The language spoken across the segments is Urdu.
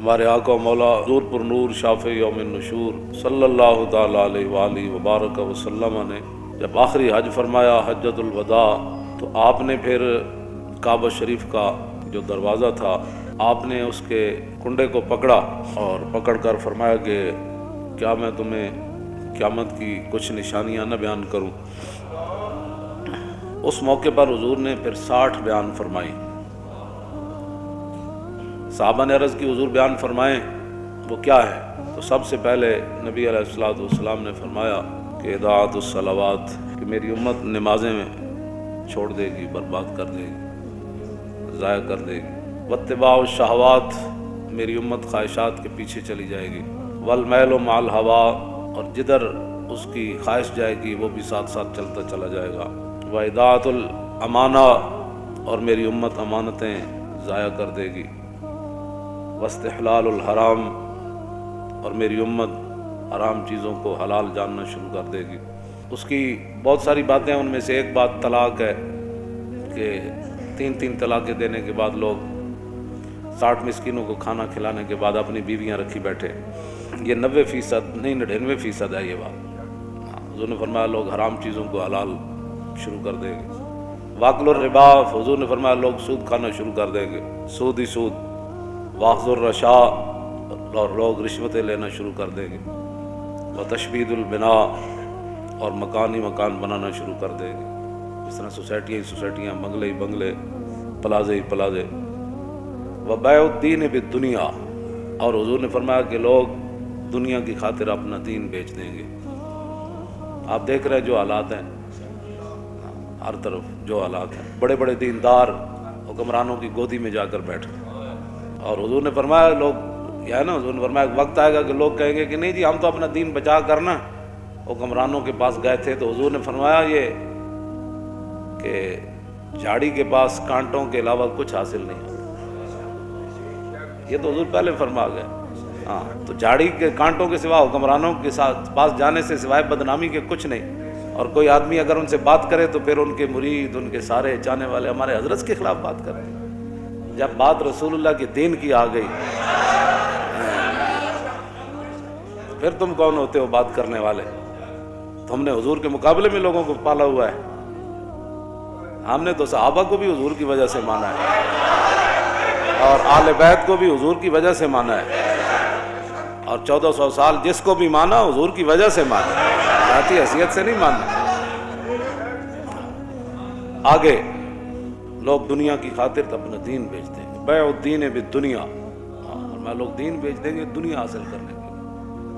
ہمارے آقا و مولا حضور پر نور شافع یوم النشور صلی اللہ تعالیٰ علیہ وآلہ وبارک وسلم نے جب آخری حج فرمایا حجۃ الوداع، تو آپ نے پھر کعبہ شریف کا جو دروازہ تھا آپ نے اس کے کنڈے کو پکڑا اور پکڑ کر فرمایا کہ کیا میں تمہیں قیامت کی کچھ نشانیاں نہ بیان کروں۔ اس موقع پر حضور نے پھر 60 بیان فرمائی۔ صحابہ نے عرض کی حضور بیان فرمائیں وہ کیا ہے؟ تو سب سے پہلے نبی علیہ الصلوۃ والسلام نے فرمایا کہ اضاعت الصلوات، کہ میری امت نمازیں چھوڑ دے گی، برباد کر دے گی، ضائع کر دے گی۔ واتباع الشہوات، میری امت خواہشات کے پیچھے چلی جائے گی۔ والمیل مع الہوا، اور جدھر اس کی خواہش جائے گی وہ بھی ساتھ ساتھ چلتا چلا جائے گا۔ واضاعت الامانہ، اور میری امت امانتیں ضائع کر دے گی۔ واستحلال الحرام، اور میری امت حرام چیزوں کو حلال جاننا شروع کر دے گی۔ اس کی بہت ساری باتیں، ان میں سے ایک بات طلاق ہے کہ 3 طلاقیں دینے کے بعد لوگ 60 مسکینوں کو کھانا کھلانے کے بعد اپنی بیویاں رکھی بیٹھے۔ یہ 90% نہیں 99% ہے یہ بات۔ حضور نے فرمایا لوگ حرام چیزوں کو حلال شروع کر دیں گے۔ واکل الربا، حضور نے فرمایا لوگ سود کھانا شروع کر دیں گے، سود ہی سود۔ واخذ الرشا، اور لوگ رشوتیں لینا شروع کر دیں گے۔ وتشبید البناء، اور مکان ہی مکان بنانا شروع کر دیں گے، جس طرح سوسائٹیاں ہی سوسائٹیاں، بنگلے ہی بنگلے، پلازے ہی پلازے۔ وبیع الدین بالدنیا، اور حضور نے فرمایا کہ لوگ دنیا کی خاطر اپنا دین بیچ دیں گے۔ آپ دیکھ رہے ہیں جو حالات ہیں، ہر طرف جو حالات ہیں، بڑے بڑے دیندار حکمرانوں کی گودی میں جا کر بیٹھے، اور حضور نے فرمایا لوگ حضور نے فرمایا وقت آئے گا کہ لوگ کہیں گے کہ نہیں جی ہم تو اپنا دین بچا کرنا حکمرانوں کے پاس گئے تھے۔ تو حضور نے فرمایا یہ کہ جھاڑی کے پاس کانٹوں کے علاوہ کچھ حاصل نہیں ہوتا۔ یہ تو حضور پہلے فرما گئے۔ تو جھاڑی کے کانٹوں کے سوا حکمرانوں کے ساتھ پاس جانے سے سوائے بدنامی کے کچھ نہیں۔ اور کوئی آدمی اگر ان سے بات کرے تو پھر ان کے مرید، ان کے سارے چاہنے والے ہمارے حضرت کے خلاف بات کرتے ہیں۔ جب بات رسول اللہ کے دین کی آ گئی، پھر تم کون ہوتے ہو بات کرنے والے؟ تو ہم نے حضور کے مقابلے میں لوگوں کو پالا ہوا ہے۔ ہم نے تو صحابہ کو بھی حضور کی وجہ سے مانا ہے، اور آل بیت کو بھی حضور کی وجہ سے مانا ہے، اور 1400 سال جس کو بھی مانا حضور کی وجہ سے مانا ہے، ذاتی حیثیت سے نہیں ماننا۔ آگے لوگ دنیا کی خاطر اپنا دین بیچ دیں گے۔ بیع الدین بالدنیا، اور میں لوگ دین بیچ دیں گے دنیا حاصل کرنے کے۔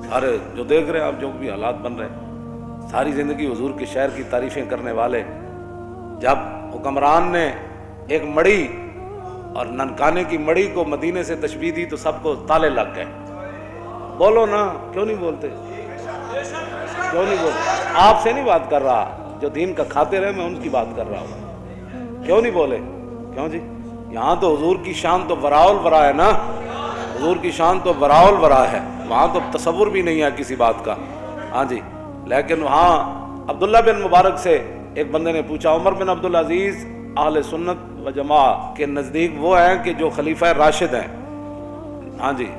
سارے جو دیکھ رہے ہیں آپ، جو بھی حالات بن رہے ہیں، ساری زندگی حضور کے شہر کی تعریفیں کرنے والے، جب حکمران نے ایک مڑی اور ننکانے کی مڑی کو مدینے سے تشبیہ دی تو سب کو تالے لگ گئے۔ بولو نا، کیوں نہیں بولتے؟ کیوں نہیں بولتے؟ آپ سے نہیں بات کر رہا، جو دین کا کھاتے رہے میں ان کی بات کر رہا ہوں۔ کیوں نہیں بولے؟ کیوں جی؟ یہاں تو حضور کی شان تو وراء الورا ہے نا، حضور کی شان تو وراء الورا ہے، وہاں تو تصور بھی نہیں ہے کسی بات کا۔ ہاں جی، لیکن وہاں عبداللہ بن مبارک سے ایک بندے نے پوچھا، عمر بن عبدالعزیز اہل سنت و جماعت کے نزدیک وہ ہیں کہ جو خلیفہ راشد ہیں۔ ہاں جی،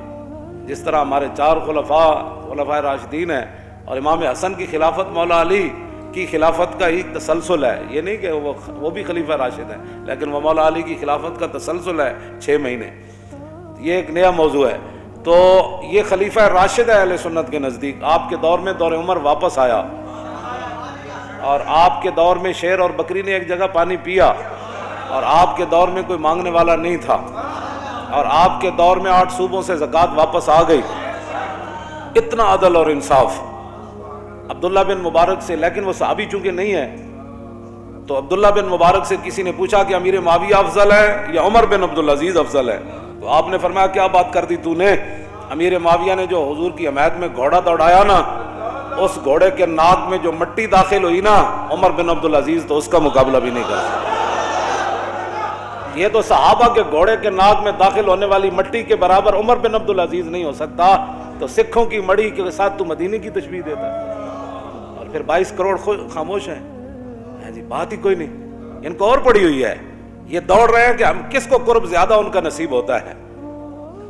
جس طرح ہمارے 4 خلفاء راشدین ہیں، اور امام حسن کی خلافت مولا علی کی خلافت کا ایک تسلسل ہے، یہ نہیں کہ وہ بھی خلیفہ راشد ہیں، لیکن وہ مولا علی کی خلافت کا تسلسل ہے 6 مہینے۔ یہ ایک نیا موضوع ہے۔ تو یہ خلیفہ راشد ہے اہل سنت کے نزدیک۔ آپ کے دور میں دور عمر واپس آیا، اور آپ کے دور میں شیر اور بکری نے ایک جگہ پانی پیا، اور آپ کے دور میں کوئی مانگنے والا نہیں تھا، اور آپ کے دور میں 8 صوبوں سے زکوٰۃ واپس آ گئی۔ اتنا عدل اور انصاف عبداللہ بن مبارک سے۔ لیکن وہ صحابی چونکہ نہیں ہے، تو عبداللہ بن مبارک سے کسی نے پوچھا کہ امیر معاویہ افضل ہے یا عمر بن عبدالعزیز افضل ہے؟ تو آپ نے فرمایا کیا بات کر دی تو نے؟ امیر معاویہ نے جو حضور کی حمایت میں گھوڑا دوڑایا نا، اس گھوڑے کے ناک میں جو مٹی داخل ہوئی نا، عمر بن عبدالعزیز تو اس کا مقابلہ بھی نہیں کر سکتا۔ یہ تو صحابہ کے گھوڑے کے ناک میں داخل ہونے والی مٹی کے برابر عمر بن عبدالعزیز نہیں ہو سکتا، تو سکھوں کی مڑی کے ساتھ تو مدینے کی تشبیہ دیتا ہے، اور پھر 22 کروڑ خاموش ہیں۔ جی بات ہی کوئی نہیں، ان کو اور پڑی ہوئی ہے، یہ دوڑ رہے ہیں کہ ہم کس کو قرب زیادہ ان کا نصیب ہوتا ہے۔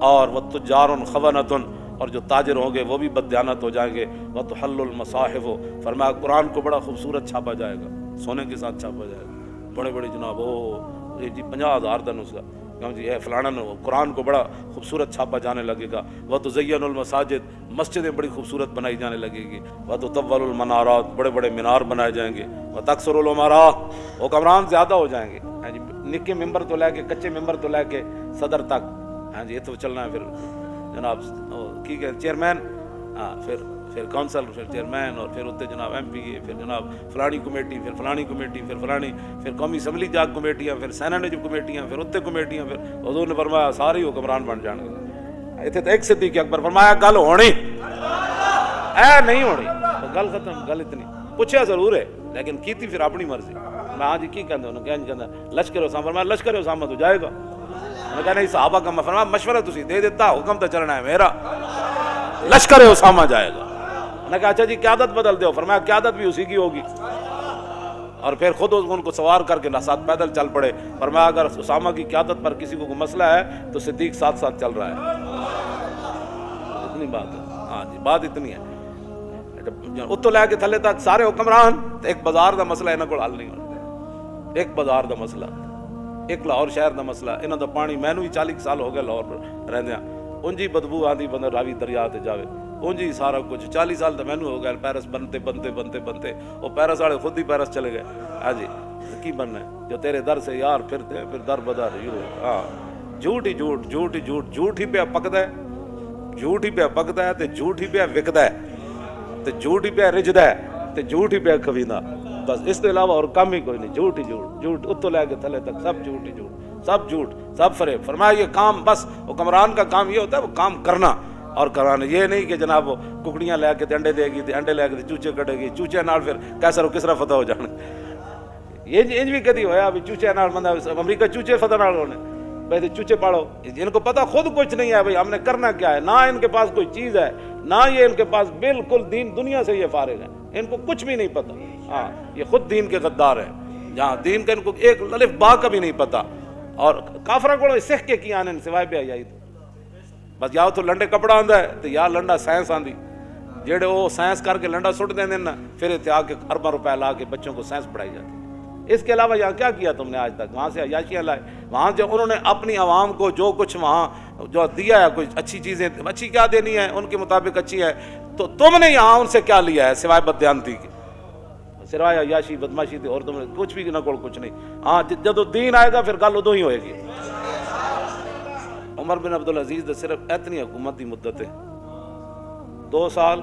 اور وَالتُّجَّارٌ خَوَنَةٌ، اور جو تاجر ہوں گے وہ بھی بددیانت ہو جائیں گے. وَتُحَلُّ الْمَصَاحِفُ، فرمایا قرآن کو بڑا خوبصورت چھاپا جائے گا، سونے کے ساتھ چھاپا جائے گا، بڑے بڑے جناب جی 50,000 کا نسخہ کیوں جی فلانا قرآن کو بڑا خوبصورت چھاپا جانے لگے گا. وَتُزَيَّنُ الْمَسَاجِد، مسجدیں بڑی خوبصورت بنائی جانے لگے گی. وَتُطَوَّلُ الْمَنَارَاتِ، بڑے بڑے مینار بنائے جائیں گے. وَتَكْثُرُ الْأُمَرَاء، حکمران زیادہ ہو جائیں گے. ہاں جی نکے ممبر تو لے کے کچے ممبر تو لے کے صدر تک، ہاں جی یہ تو چلنا ہے. پھر جناب کی کہ چیئرمین، ہاں پھر کونسل، پھر چیئرمین، اور پھر اتنے جناب ایم پی اے، پھر جناب فلانی کمیٹی، پھر فلانی کمیٹی، پھر فلانی، پھر قومی اسمبلی جا کمیٹیاں، پھر سینٹ جو کمیٹیاں، پھر اتنے کمیٹیاں. پھر حضور نے فرمایا سارے حکمران بن جان گے. اتنے تو ایک صدیق اکبر فرمایا گل ہونی اے نہیں ہونی، گل ختم. گل اتنی پوچھا ضرور ہے لیکن کیتی پھر اپنی مرضی. میں ہاں جی کی کہتے انہوں نے کہنا لشکر اسامہ، فرمایا لشکر اسامہ تو جائے گا. انہوں نے کہا نہیں صحابہ کا فرمایا مشورہ تسی دے دیتا، حکم تو چلنا ہے میرا، لشکر اسامہ جائے گا. انہوں نے کہا اچھا جی قیادت بدل دو، فرمایا قیادت بھی اسی کی ہوگی. اور پھر خود ان کو سوار کر کے ساتھ پیدل چل پڑے. فرمایا اگر اسامہ کی قیادت پر کسی کو کوئی مسئلہ ہے تو صدیق ساتھ ساتھ چل رہا ہے. اتنی بات ہے، ہاں جی بات اتنی ہے. اتو لے کے تھلے تک سارے حکمران. ایک بازار دا مسئلہ انہاں کول حل نہیں ہونا، ایک بازار دا مسئلہ، ایک لاہور شہر دا مسئلہ. انہاں دا پانی مینوں ہی 40 سال ہو گئے لاہور رہندیاں، اونجی بدبو آندی بندہ راوی دریا تے جاوے، اونجی سارا کچھ. 40 سال تو مینوں ہو گئے پیرس بنتے بنتے بنتے بنتے. وہ پیرس والے خود ہی پیرس چلے گئے. ہاں جی کی بننا ہے جو تیرے در سے یار پھرتے ہیں پھر در بدر. ہاں جھوٹ ہی جھوٹ، جھوٹ ہی جھوٹ، جھوٹ ہی پہ پکدا ہے، جھوٹ ہی پہ پکدا ہے تے جھوٹ ہی پہ وکدا ہے تے جھوٹ ہی پہ رجدا ہے تے جھوٹ ہی پہ کھویندا. بس اس کے علاوہ اور کام ہی کوئی نہیں. جھوٹ ہی جھوٹ، جھوٹ اتو لے کے تھلے تک سب جھوٹ ہی جھوٹ، سب جھوٹ، سب فریب. فرمایا یہ کام بس حکمران کا کام یہ ہوتا ہے وہ کام کرنا اور کرانا. یہ نہیں کہ جناب وہ ککڑیاں لے کے انڈے دے گی، انڈے لے کے چوچے کٹے گی، چوچے نال پھر کیسر و کسرا فتح ہو جانا. یہ انج بھی کدی ہویا بھی چوچے نال بندہ امریکہ چوچے فتح نال ہونے بھائی چوچے پاڑو. ان کو پتہ خود کچھ نہیں ہے بھائی ہم نے کرنا کیا ہے. نہ ان کے پاس کوئی چیز ہے، نہ یہ ان کے پاس بالکل دین دنیا سے یہ فارغ ہے، ان کو کچھ بھی نہیں پتہ. ہاں یہ خود دین کے غدار ہیں، جہاں دین کا ان کو ایک الف با کا بھی نہیں پتہ. اور کافراں کو سکھ کے کی آنے سوائے بے حیائی تو بس یا تو لنڈے کپڑا آندا ہے تو یا لنڈا سائنس آندی. جڑے وہ سائنس کر کے لنڈا سٹ دیں نا پھر اتنے آ کے ارباں روپے لا کے بچوں کو سائنس پڑھائی جاتی. اس کے علاوہ یہاں کیا کیا تم نے آج تک؟ وہاں سے عیاشیاں لائے، وہاں جو انہوں نے اپنی عوام کو جو کچھ وہاں جو دیا ہے کچھ اچھی چیزیں، اچھی کیا دینی ہے ان کے مطابق اچھی ہے، تو تم نے یہاں ان سے کیا لیا ہے سوائے بددیانتی کی، سوائے عیاشی بدماشی تھی اور تم نے کچھ بھی نہ کوئی کچھ نہیں. ہاں جب دین آئے گا پھر گل ادو ہی ہوئے گی. عمر بن عبدالعزیز نے صرف اتنی حکومت کی مدت ہے 2 سال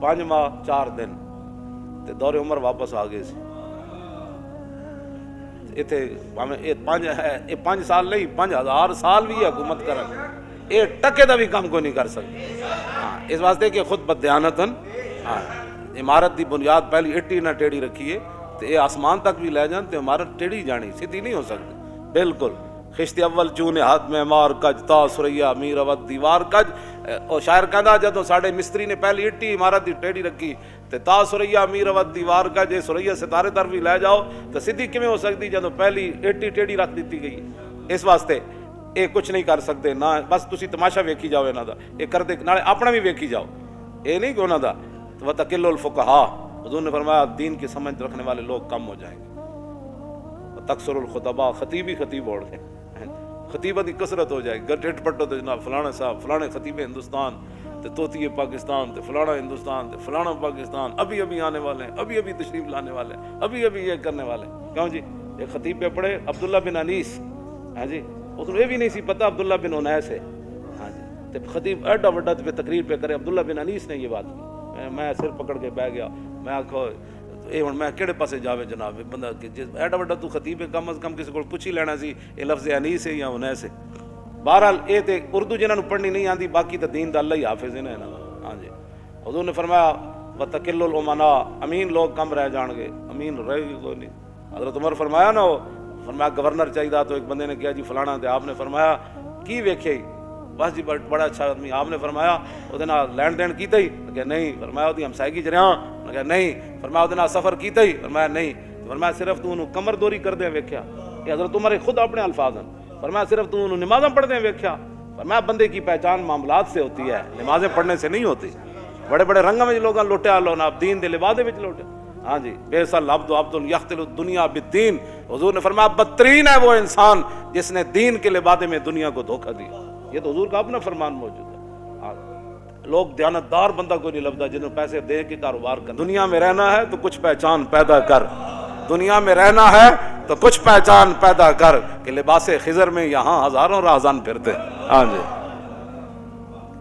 5 ماہ 4 دن تے دور عمر واپس آ گئے سی. اتنے 5 سال نہیں 5000 سال بھی حکومت کرن یہ ٹکے دا بھی کام کوئی نہیں کر سکتے. ہاں اس واسطے کہ خود بددیانتن ہاں عمارت دی بنیاد پہلی اٹی نہ ٹیڑھی رکھیے تو یہ آسمان تک بھی لے جان تو عمارت ٹیڑھی جانی سیدھی نہیں ہو سکتی بالکل. خشت اول چونے ہاتھ میں مار کج تا سریا میر اود دیوار کج. اور شاعر کہندا جدوں ساڈے مستری نے پہلی اٹی عمارت دی ٹیڑھی رکھی تے تا سریا میر اود دیوار کج سریا ستارے تر بھی لے جاؤ تو سیدھی کیویں ہو سکتی جدوں پہلی اٹی ٹیڑھی رکھ دیتی گئی. اس واسطے یہ کچھ نہیں کر سکتے نہ بس تسی تماشا ویکھی جاؤ انہاں دا یہ کردے نالے اپنا بھی ویکھی جاؤ. یہ نہیں کہ انہاں دا وتقل الفقہاء حضور نے فرمایا دین کی سمجھ رکھنے والے لوگ کم ہو جائیں گے. تکثر الخطباء خطیب ہی خطیب اوڑ گئے، خطیبہ کی کثرت ہو جائے گی. ڈٹ پٹو تو جناب فلانا صاحب فلانے خطیب ہندوستان تے توتی پاکستان تے فلانا ہندوستان تے فلانا پاکستان ابھی آنے والے ہیں، ابھی تشریف لانے والے ہیں، ابھی یہ کرنے والے ہیں. کیوں جی یہ خطیب پہ پڑھے عبداللہ بن انیس. ہاں جی اس کو یہ بھی نہیں سی پتہ عبداللہ بن انیس ہے. ہاں جی تے خطیب ایڈا وڈا پہ تقریر پہ کرے عبداللہ بن انیس نے یہ بات کی. میں سر پکڑ کے بہ گیا، میں آکھو یہ ہوں میں کہڑے پاسے جاوے جناب بندہ ایڈا وڈا تو خطیب ہے کم از کم کسی کو پوچھ ہی لینا سی یہ لفظ انیس ہے یا انیس ہے. بہرحال یہ تے اردو جنہاں نوں پڑھنی نہیں آندی باقی تو دین دا اللہ ہی حافظ ہے نا. ہاں جی حضور نے فرمایا وتقل الامناء امین لوگ کم رہ جان گے، امین رہے گی کوئی نہیں. حضرت عمر فرمایا نا وہ فرمایا گورنر چاہیے تو ایک بندے نے کہا جی فلانا تے آپ نے فرمایا کی ویکھے بس جی بڑا اچھا آدمی. آپ نے فرمایا وہ لین دین کیتا ہی کہ نہیں. فرمایا وہ ہمسائیگی چ کہ نہیں. فرمایا وہ سفر کیتا ہی فرمایا نہیں. فرمایا صرف تو انہوں کمر دوری کر دیں ویکھیا. یہ حضرت عمر خود اپنے الفاظ ہیں. فرمایا صرف تو انہوں نمازاں پڑھ دیں ویکھیا. فرمایا بندے کی پہچان معاملات سے ہوتی ہے، نمازیں پڑھنے سے نہیں ہوتی۔ بڑے بڑے رنگوں میں لوگوں لوٹیا لو نا دین دے لبادے وچ لوٹے۔ ہاں جی، بیسل عبد یختل الدنیا بالدین، حضور نے فرمایا بدترین ہے وہ انسان جس نے دین کے لبادے میں دنیا کو دھوکہ دیا۔ یہ تو حضور کا اپنا فرمان موجود ہے۔ ہاں، لوگ دیانتدار بندہ کوئی نہیں لبدا جنہوں پیسے دے کے کاروبار کر۔ دنیا میں رہنا ہے تو کچھ پہچان پیدا کر، دنیا میں رہنا ہے تو کچھ پہچان پیدا کر، کہ لباس خضر میں یہاں ہزاروں راہزان پھرتے۔ ہاں جی،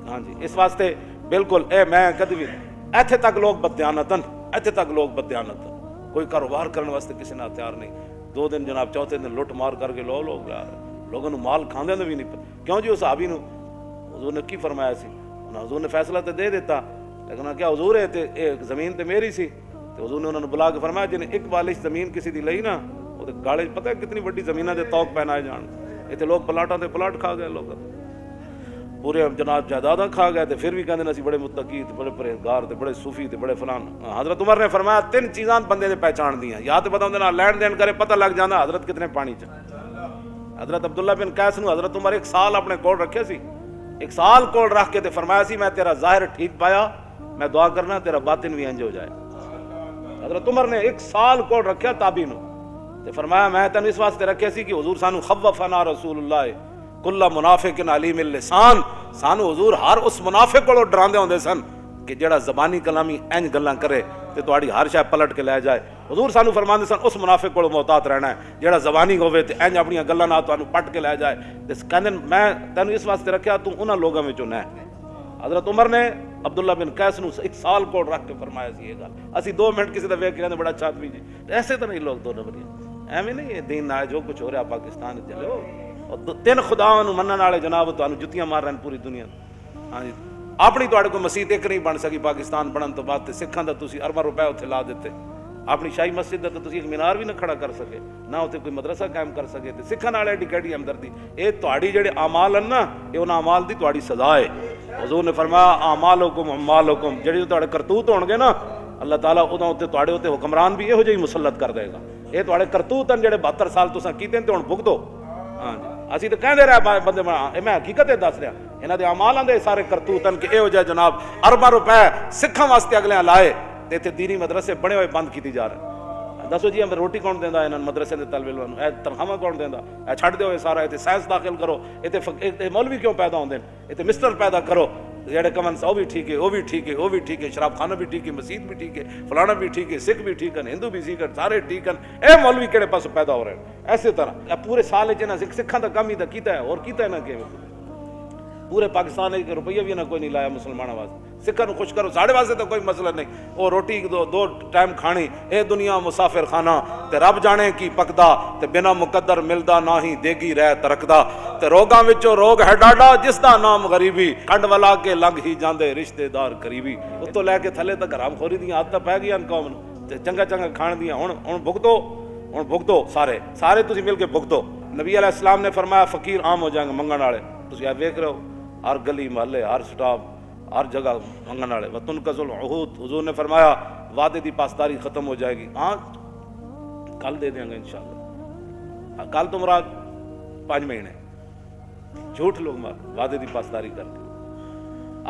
ہاں جی، اس واسطے بالکل میں کدی بھی ایتھے تک لوگ بدیانتن، ایتھے تک لوگ بدیانتن، کوئی کاروبار کرنے واسطے کسی نے ہتھیار نہیں۔ 2 دن جناب چوتھے دن لٹ مار کر کے لوگ لوگوں نے مال کھاندے بھی نہیں پتا کیوں جی۔ اس صحابی نو حضور نے کی فرمایا سی، حضور نے فیصلہ تو دے دیتا، لیکن کیا حضور ہے ایک زمین تے میری سی، تو حضور نے انہوں نے بلا کے فرمایا جن ایک بالش زمین کسی دی لئی نا، وہ گاڑے پتہ ہے کتنی بڑی زمیناں دے توق پہنائے جان۔ اتنے لوگ پلاٹاں تے پلاٹ کھا گئے، لوگ پورے جناب جائیداداں کھا گئے، تے پھر بھی کہندے اسی بڑے متقی تے بڑے پرہیزگار تے بڑے صوفی تے بڑے فلان۔ حضرت عمر نے فرمایا 3 چیزاں بندے نے پہچان دیاں، یا تے بتاؤں نہ لین دین کرے پتہ لگ جانا حضرت کتنے پانی چ۔ حضرت عبداللہ بن قیس نو حضرت عمر 1 سال اپنے کول رکھے سی، 1 سال کول رکھ کے تے فرمایا سی میں تیرا ظاہر ٹھیک پایا، میں دعا کرنا تیرا باطن بھی انج ہو جائے۔ حضرت عمر نے 1 سال کول رکھیا تابعی نو، تے فرمایا میں تینوں اس واسطے رکھے سی کہ حضور سانو خوفنا رسول اللہ کل منافق علیم اللسان، سانو حضور ہر اس منافق کو ڈراندے ہوندے سن کہ جڑا زبانی کلامی انج گلاں کرے تے تہاڈی ہر شے پلٹ کے لے جائے۔ حضور سانو فرماندے سن اس منافق کو محتاط رہنا ہے جڑا زبانی ہوے تے انج اپنی گلاں نال تانوں پٹ کے لے جائے۔ تے کہندے میں تینوں اس واسطے رکھیا تو انہاں لوگاں وچوں نہ۔ حضرت عمر نے عبداللہ بن قیس نو 1 سال کول رکھ کے فرمایا سی یہ گل۔ اسی 2 منٹ کسی دا ویکھ کے کہندے بڑا اچھا آدمی جی، ایسے تو نہیں لوگ 2 نمبری، ایویں نہیں یہ دین نہ جو کچھ ہو رہا پاکستان وچ چلو، 3 خداواں نو منن والے جناب تانوں جتیاں مار رہے ہیں پوری دنیا۔ ہاں جی، اپنی تواڈے کوئی مسجد ایک نہیں بن سکی پاکستان بنن تو بعد تے سکھاں دا تسی ارباں روپے اتھے لا دیتے، اپنی شاہی مسجد دا تو تسی ایک مینار بھی نہ کھڑا کر سکے، نہ اتھے کوئی مدرسہ قائم کر سکے، تے سکھاں نال ایڈی کیڑی ہمدردی۔ اے تواڈی جڑے اعمال ہیں نا، اے انہاں اعمال دی تواڈی سزا ہے۔ حضور نے فرمایا اعمالکم اعمالکم، جڑے تواڈے کرتوت ہون گے نا اللہ تعالیٰ اُدوں تے تواڈے تے حکمران بھی یہو جہی مسلط کر دے گا۔ اے تواڈے کرتوت ہیں جڑے 72 سال تساں کیتے تے ہن بھگتو۔ ہاں جی، اسی تو کہندے رہے بندے میں حقیقت دس رہا، انہاں دے اعمالاں دے سارے کرتوت ہیں کہ یہو جہا جناب ارباں روپے سکھاں واسطے اگلے لائے تے اتنے دینی مدرسے بنے ہوئے بند کیتی جا رہے ہیں۔ دسو جی ہمیں روٹی کون دیندا انہاں مدرسے دے طالب علماں نوں؟ اے تنخواہ کون دیندا؟ اے چھڈ دیو سارا، اتنے سائنس داخل کرو، اتنے مولوی کیوں پیدا ہوندے ہیں؟ اتنے مسٹر پیدا کرو جڑے کمن وہ بھی ٹھیک ہے، وہ بھی ٹھیک ہے، وہ بھی ٹھیک ہے، شراب خانہ بھی ٹھیک ہے، مسجد بھی ٹھیک ہے، فلانا بھی ٹھیک ہے، سکھ بھی ٹھیک ہے، ہندو بھی ٹھیک ہے، سارے ٹھیک ہیں۔ اے مولوی کہڑے پاس پیدا ہو رہے ہیں؟ ایسے طرح پورے سال سکھاں دا کم ہی تو کیتا ہے، اور کیتا ہے نا کہ پورے پاکستان ایک روپیہ بھی نہ کوئی نہیں لایا مسلمانوں واسطے، سکھاں نوں خوش کرو، ساڑھے واسطے تو کوئی مسئلہ نہیں، وہ روٹی 2 ٹائم کھانی، اے دنیا مسافر خانہ، تے رب جانے کی پکدا، تے بنا مقدر ملدا نہ ہی دیگی رہ ترکدا، تے روگاں وچوں روگ ہے ڈاڈا جس دا نام غریبی، کھنڈ والا کے لنگ ہی جاندے رشتے دار قریبی۔ اتوں لے کے تھلے تک حرام خوری دیاں عادتاں پہ گئیاں قوم نوں، تے چنگا چنگا کھان دیاں، ہن بھگتو سارے تسی مل کے بھگتو۔ نبی علیہ السلام نے فرمایا فقیر عام ہو جائیں گے منگن والے، تسی آپ ویکھ رہے ہو ہر گلی محلے ہر سٹاپ ہر جگہ منگن والے۔ وتنقض العہود، حضور نے فرمایا وعدے دی پاسداری ختم ہو جائے گی۔ ہاں کل دے دیں گے انشاءاللہ، کل تو مراد 5 مہینے، جھوٹ لوگ مار وعدے دی پاسداری کر کے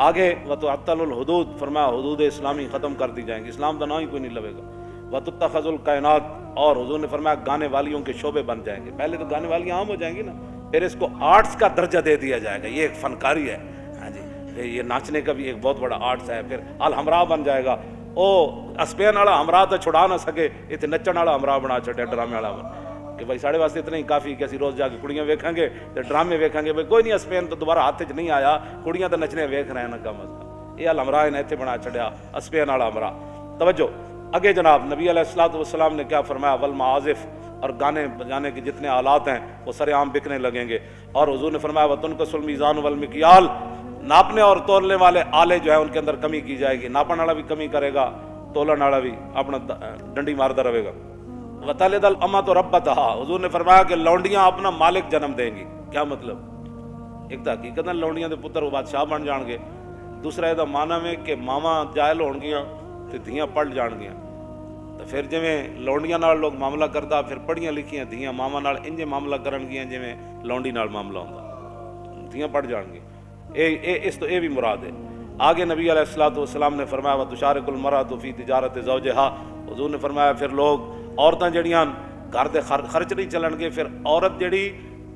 آگے۔ وتعطل الحدود، فرمایا حدود اسلامی ختم کر دی جائیں گی، اسلام کا نام ہی کوئی نہیں لگے گا۔ وتتخذ الکائنات، اور حضور نے فرمایا گانے والیوں کے شعبے بن جائیں گے۔ پہلے تو گانے والیاں عام ہو جائیں گی نا، پھر اس کو آرٹس کا درجہ دے دیا جائے گا، یہ ایک فنکاری ہے۔ ہاں جی، یہ ناچنے کا بھی ایک بہت بڑا آرٹس ہے۔ پھر الحمراء بن جائے گا، او اسپین والا ہمراہ تو چھڑا نہ سکے، اتنے نچن والا ہمراہ بنا چھٹے، ڈرامے والا کہ بھائی ساڑھے واسطے اتنا ہی کافی کہ اسی روز جا کے کڑیاں ویکھیں گے تے ڈرامے ویکھیں گے، بھائی کوئی نہیں اسپین تو دوبارہ ہاتھ چ نہیں آیا، کڑیاں تو نچنے ویکھ رہے ہیں نا کم از کم۔ یہ الحمراہ نے اتنے بنا چھڑیا اسپین والا ہمراہ۔ توجہ اگے جناب نبی علیہ الصلوۃ والسلام نے کیا فرمایا؟ والمعازف، اور گانے بجانے کے جتنے آلات ہیں وہ سر عام بکنے لگیں گے۔ اور حضور نے فرمایا وتنقص المیزان والمکیال، ناپنے اور تولنے والے آلے جو ہیں ان کے اندر کمی کی جائے گی، ناپن والا بھی کمی کرے گا، تولن والا بھی اپنا ڈنڈی مارتا رہے گا۔ وتلد الامۃ ربتہا، حضور نے فرمایا کہ لونڈیاں اپنا مالک جنم دیں گی۔ کیا مطلب؟ ایک تو حقیقت لونڈیاں دے پتر وہ بادشاہ بن جان گے، دوسرا یہ مانا میں کہ ماواں جائل ہون گیاں تے دھیاں پڑھ جان گیاں، تو پھر جویں لونڈیاں نال لوگ معاملہ کردا، پھر پڑھیاں لکھیاں دھیاں ماواں نال انجے معاملہ کرن گیاں جویں لونڈی نال معاملہ ہوندا۔ جتیاں پڑ جان گے، اس تو یہ بھی مراد ہے۔ آگے نبی علیہ الصلوۃ والسلام نے فرمایا وَتُشَارِكُ الْمَرْأَةُ فِي تِجَارَةِ زَوْجِهَا، حضور نے فرمایا پھر لوگ عورتاں جڑیاں گھر دے خرچ نہیں چلن گے، پھر عورت جڑی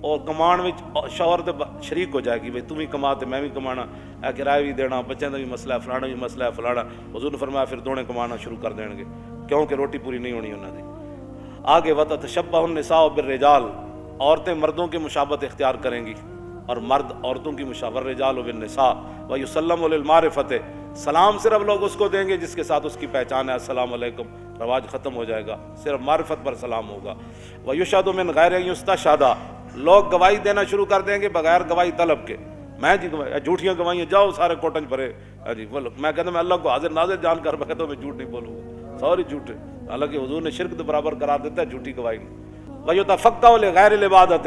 اور کمان وچ شوہر دے شریک ہو جائے گی، بھئی تم بھی کما تے میں بھی کمانا، اے کرایہ بھی دینا، بچوں دا بھی مسئلہ ہے، فلانا بھی مسئلہ ہے فلانا۔ حضور نے فرمایا پھر دونے کمانا شروع کر دیں گے، کیونکہ روٹی پوری نہیں ہونی انہاں دی۔ آگے وَتَتَشَبَّهُ النِّسَاءُ بِالرِّجَالِ، عورتیں مردوں کی مشابہت اختیار کریں گی اور مرد عورتوں کی مشابہت، الرِّجَالُ بِالنِّسَاءِ وَيُسَلَّمُ لِلْمَعْرِفَةِ، سلام صرف لوگ اس کو دیں گے جس کے ساتھ اس کی پہچان ہے، السلام علیکم، رواج ختم ہو جائے گا، صرف معرفت پر سلام ہوگا۔ وَيُشْهَدُ مِنْ غَيْرِ أَنْ يُسْتَشْهَدَ، لوگ گواہی دینا شروع کر دیں گے بغیر گواہی طلب کے، میں جی جھوٹیاں گواہیاں جاؤ سارے کوٹن بھرے جی بولو، میں کہتا میں اللہ کو حاضر ناظر جان کر میں کہتا ہوں میں جھوٹ نہیں بولوں گا، سوری جھوٹے، حالانکہ حضور نے شرک کے برابر قرار دیتا ہے جھوٹی گواہی نہیں۔ وَيُتَفَقَّهُ لِغَيْرِ الْعِبَادَةِ،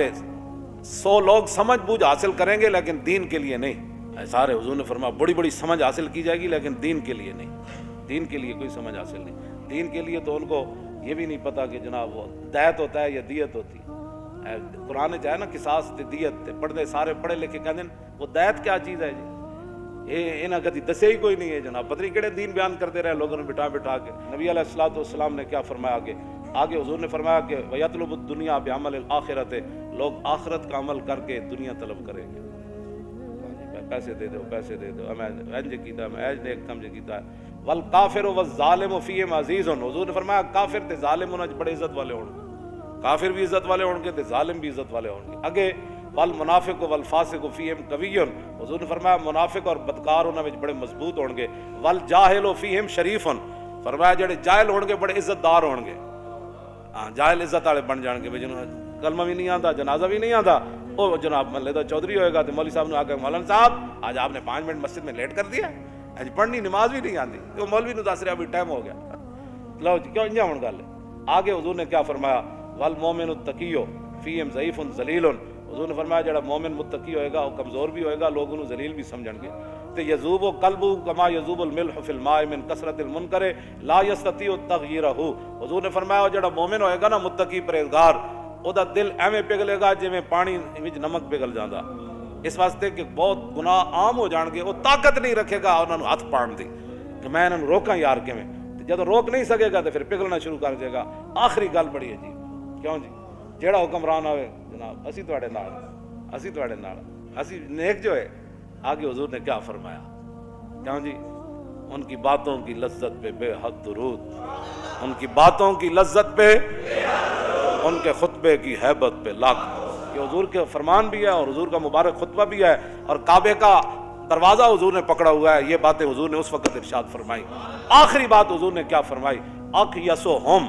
سو لوگ سمجھ بوجھ حاصل کریں گے لیکن دین کے لیے نہیں، سارے حضور نے فرمایا بڑی بڑی سمجھ حاصل کی جائے گی لیکن دین کے لیے نہیں، دین کے لیے کوئی سمجھ حاصل نہیں۔ دین کے لیے تو ان کو یہ بھی نہیں پتا کہ جناب وہ دیت ہوتا ہے یا دیت ہوتی ہے، قرآن چاہے نا قصاص تے دیت تے، پڑھتے سارے پڑھے لکھے کہتے ہیں وہ دیت کیا چیز ہے جی، یہ انہاں کدی دسے ہی کوئی نہیں ہے جناب، پتہ نہیں کہڑے دین بیان کرتے رہے لوگوں نے بٹھا بٹھا کے۔ نبی علیہ الصلوۃ والسلام نے کیا فرمایا آگے حضور نے فرمایا کہ وَيَطْلُبُ الدُّنْيَا بِعَمَلِ الْآخِرَةِ، لوگ آخرت کا عمل کر کے دنیا طلب کریں گے، پیسے دے دو پیسے دے دو، میں انج کیتا میں اج نیک کم کیتا ہے۔ والکافر والظالم فیہم عزیز، حضور نے فرمایا کافر تے ظالم انہاں بڑے عزت والے ہون گے، کافر بھی عزت والے ہون گے تے ظالم بھی عزت والے ہون گے۔ اگے والمنافق والفاسق فیہم قوی، حضور نے فرمایا منافق اور بدکار انہاں وچ بڑے مضبوط ہون گے۔ والجاہل فیہم شریف، فرمایا جڑے جاہل ہون گے بڑے عزت دار ہون گے، ہاں جاہل عزت والے بن جان گے، جنہوں کلمہ بھی نہیں آتا جنازہ بھی نہیں آتا، وہ جناب محلے دا چودھری ہوئے گا تو مولوی صاحب نے آ کے مولانا صاحب آج آپ نے 5 منٹ مسجد میں لیٹ کر دیا، آج پڑھنی نماز بھی نہیں آتی، تو مولوی نے دس رہا ابھی ٹائم ہو گیا، لو جی کیوں انجا ہون گل ہے۔ آگے حضور نے کیا فرمایا والمومن التقی فیہم ضعیف ذلیل، حضور نے فرمایا جڑا مومن متقی ہوئے گا وہ کمزور بھی ہوئے گا، لوگ انہوں ذلیل بھی سمجھن گے۔ تے یذوب قلبہ کما یذوب الملح فی الماء من کثرت المنکر لا یستطیع تغییرہ، حضور نے فرمایا وہ جڑا مومن ہوئے گا نا متقی پرہیزگار، او دا دل ایویں پگھلے گا جویں پانی وچ نمک پگھل جاندا، اس واسطے کہ بہت گناہ عام ہو جان گے، وہ طاقت نہیں رکھے گا انہاں نوں ہاتھ پاڑن دی کہ میں انہاں نوں روکاں یار کیویں، جدوں روک نہیں سکے گا تو پھر پگھلنا شروع کر دے گا۔ آخری گل بڑی عجیب، کیوں جی جیڑا حکمران ہوئے جناب اسی تواڈے نال، اسی تواڈے نال، اسی نیک جو ہے۔ آگے حضور نے کیا فرمایا، کیوں جی ان کی باتوں کی لذت پہ بے حد درود، ان کی باتوں کی لذت پہ ان کے خطبے کی ہیبت پہ لاکھ، کہ حضور کے فرمان بھی ہے اور حضور کا مبارک خطبہ بھی ہے، اور کعبے کا دروازہ حضور نے پکڑا ہوا ہے، یہ باتیں حضور نے اس وقت ارشاد فرمائی۔ آخری بات حضور نے کیا فرمائی، اقیسہم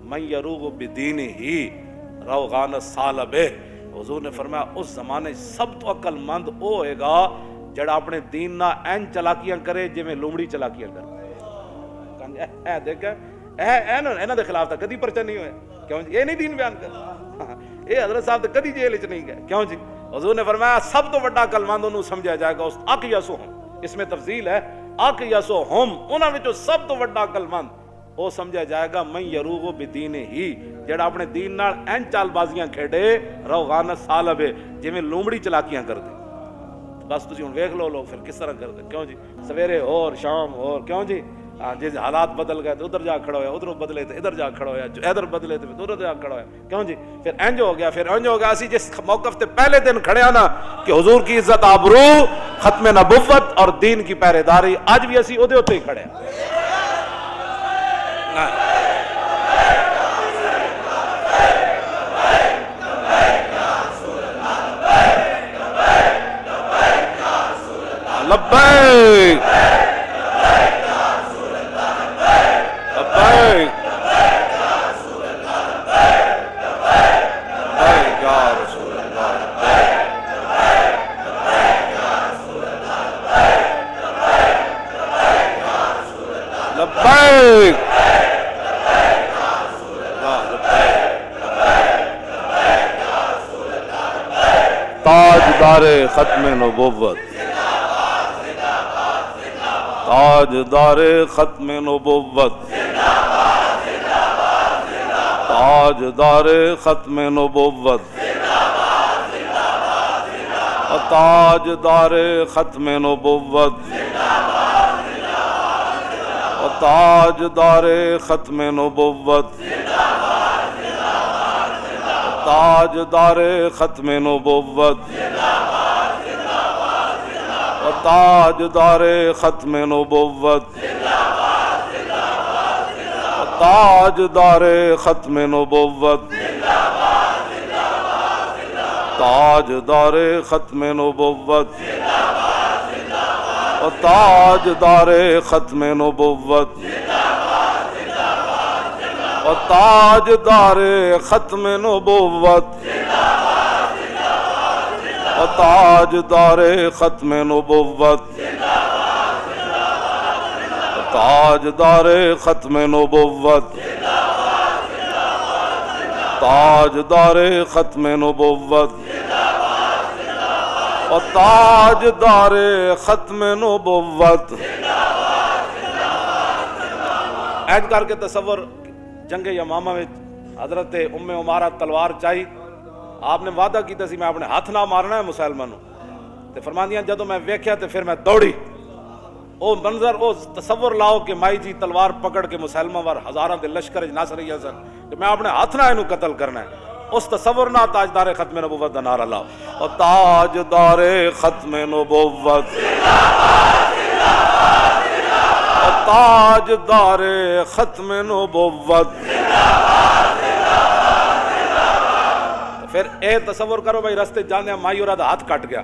من یروغ بدینہ روغان الثعلب، حضور نے فرمایا اس زمانے سب تو عقل مند وہ ہوئے گا جڑا اپنے دین نہ این چلاکیاں کرے جویں لومڑی چلاکیاں کرے، اے دیکھ انہاں دے خلاف تو کدی پرچہ نہیں ہویا، کیوں جی یہ نہیں دین بیان کر، یہ حضرت صاحب تو کدی جیل وچ نہیں گئے، کیوں جی حضور نے فرمایا سب تو بڑا عقل مند انہوں سمجھا جائے گا اس اقیسہم، اس میں تفضیل ہے، اقیسہم انہاں وچوں سب تو بڑا عقل مند وہ سمجھا جائے گا من یروغ بدینہ ہی، جڑا اپنے دین نال این چال بازیاں کھیڈے روغان الثعلب جویں لومڑی چلاکیاں کر دے۔ بس تسی ہن ویکھ لو لوگ پھر کس طرح کرتے، کیوں جی سویرے اور شام اور، کیوں جی جس حالات بدل گئے تو ادھر جا کھڑا ہویا، ادھر بدلے تو ادھر جا کھڑا ہویا، ادھر بدلے تو ادھر جا کھڑا ہویا، کیوں جی پھر انج ہو گیا، پھر انج ہو گیا۔ اسی جس موقف تے پہلے دن کھڑے ہیں نا کہ حضور کی عزت آبرو ختم نبوت اور دین کی پہرے داری، آج بھی اسی اودے اوتے ہی کھڑے ہیں۔ لبیک لبیک لبیک تاجدار ختم نبوت، تاجدار ختم نبوت، تاجدار ختم نبوت، اور تاجدار ختم نبوت اور تاجدار ختم نبوت تاجدار ختم نبوت اور تاجدار ختم نبوت اور تاجدار ختم نبوت تاجدار ختم نبوت اور تاجدار ختم نبوت اور تاجدار ختم نبوت اور تاجدار ختم نبوت تاجدار ختم نبوت تاجدار ختم نبوت اور تاجدار ختم نبوت. ایڈ کر کے تصور جنگ یمامہ میں حضرت ام عمارہ تلوار چاہی آپ نے وعدہ کیتا سی میں اپنے ہاتھ نہ مارنا ہے مسلمانوں تے فرماندیاں جدو میں ویکھیا تے پھر میں دوڑی او منظر او تصور لاؤ کہ مائی جی تلوار پکڑ کے مسلمہ وار ہزاراں دے لشکر نس رہی ہے سن کہ میں اپنے ہاتھ نہ اینو قتل کرنا ہے. اس تصور نہ تاجدار ختم نبوت دا نعرہ لاؤ اور تاجدار ختم نبوت اور تاجدار ختم نبوت. پھر اے تصور کرو بھائی رستے جانے مائی اور ہاتھ کٹ گیا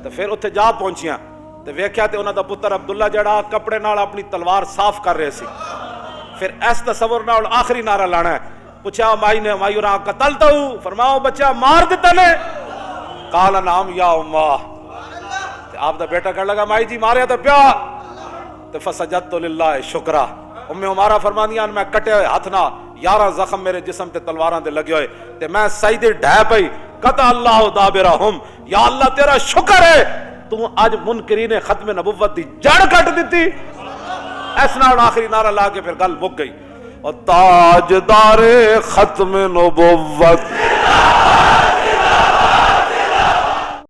تو پھر اتھے جا پہنچیاں تو ویکھیا تے انہاں دا پتر عبداللہ جڑا کپڑے نال اپنی تلوار صاف کر رہے سی. پھر اس تصور نال آخری نعرہ لانا ہے. پوچھا مائی نے مائی اور قتلتا ہوں فرماؤ بچہ مار دیتا نے قال نعم یا امہ. آپ دا بیٹا کہنے لگا مائی جی ماریا تو پیا تو فسجدت للہ شکرہ. ام عمارہ فرمانیاں میں کٹے ہوئے ہاتھ نہ 11 زخم میرے جسم تے تلواراں دے لگے ہوئے تے میں سجدے ڈھے پئی قطع اللہ دابرہم یا اللہ تیرا شکر ہے تو آج منکرین ختم نبوت دی جڑ کٹ دیتی. اس نال آخری نعرہ لا کے پھر گل مک گئی. اور تاجدار ختم نبوت